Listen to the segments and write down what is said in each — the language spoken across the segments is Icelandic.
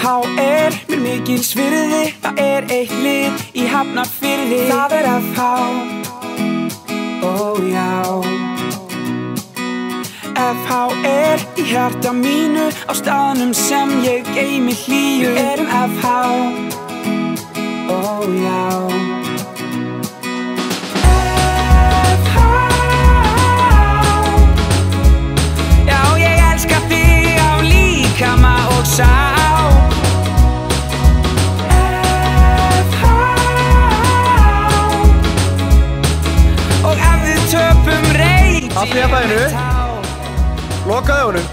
FH mér mikils virði, það eitt lið í Hafnarfirði. Það FH, ó já. FH í hjarta mínu, á staðnum sem ég geymi hlýju. Við FH, ó já. Já, ég elska þig á líkama og sál. Og ef við töpum reyti Allir í bæinu. Lokaðu honum.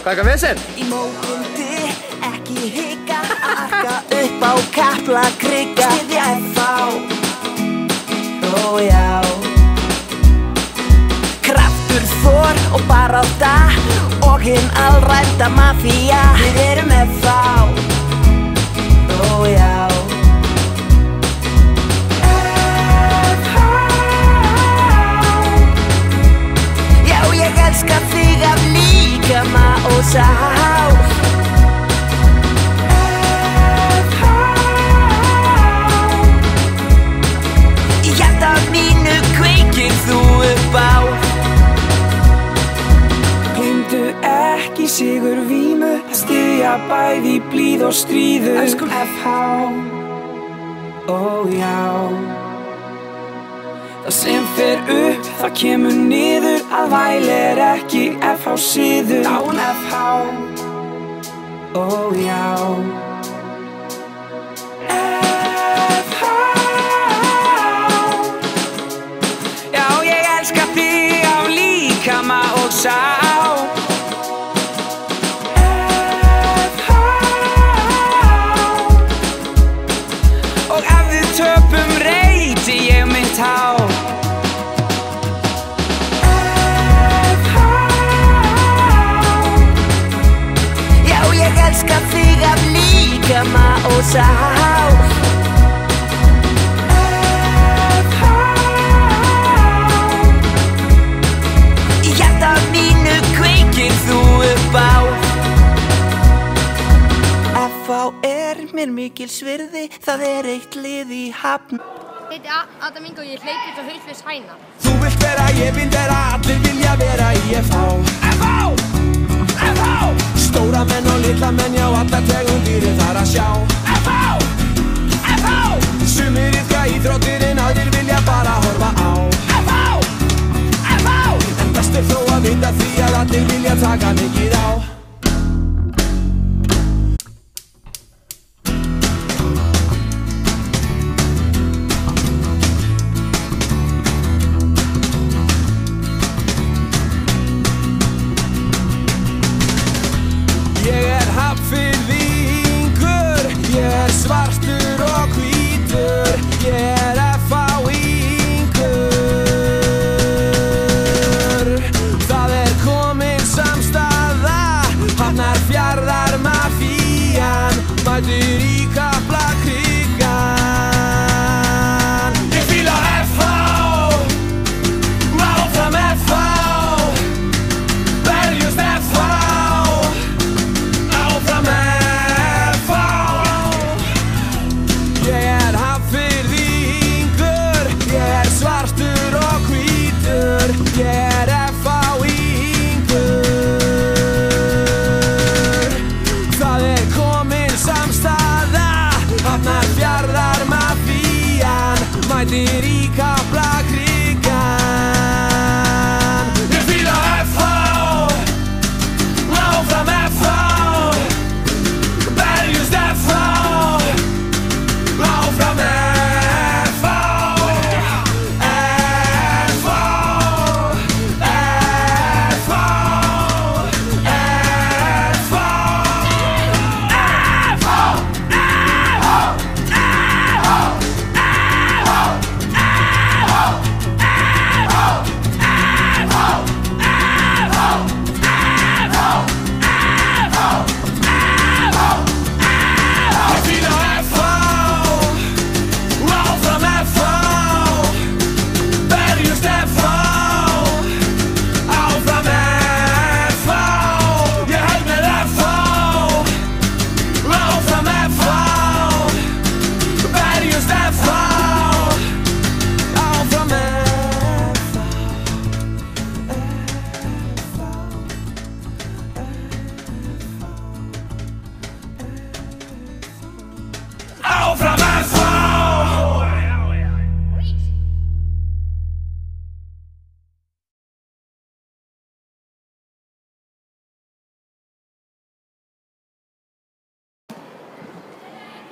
Hvað eitthvað vesen? Í mótindi, ekki hika, arka upp á Kaplakrika. Styðja FH, ó já. Kraftur, þor og barátta og hinn alræmda mafía. Við FH, ó já. Ég elska þig af líkama og sál. FH, í hjarta mínu kveikir þú upp á. Gleymdu ekki sigur vímu, styðja bæði í blíð og stríðu. Elskum FH, ó já. Það sem fer upp, það kemur niður, að væl ekki FH siður. Dáin FH, ó já. FH, já ég elska þig á líkama og sál. FH, og ef við töpum reyti ég mitt hár. Ég elska þig af líkama og sál. FH, í hjarta mínu kveikir þú upp á. FH mér mikils virði, það eitt lið í Hafn. Ég heiti Adam Ingo og ég hleyp út á Hauslaus hæna. Þú vilt vera, ég vil vera, allir vilja vera í FH. FH, FH. Stóra menn og litla menn, já allar tegundir þar að sjá. FH, FH. Sumir iðka íþróttir en aðrir vilja bara horfa á. FH, FH. En best þó að vita því að allir vilja taka mikið á. Hafnfirðingur, ég svartur og hvítur, ég FH-ingur. Það komin samstaða, Hafnarfjarðar mafían, mætir í Kaplakrikan. Ég fíla FH, áfram FH, berjumst FH. Ég FH-ingur. Það komin samstaða, Hafnarfjarðar mafían, mætir í Kaplakrikan. Ég fíla FH, áfram FH, berjumst FH, áfram FH.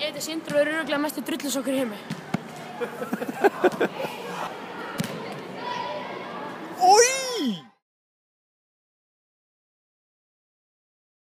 Ég heiti Sindri og er örugglega mesti drullusokkur í heimi.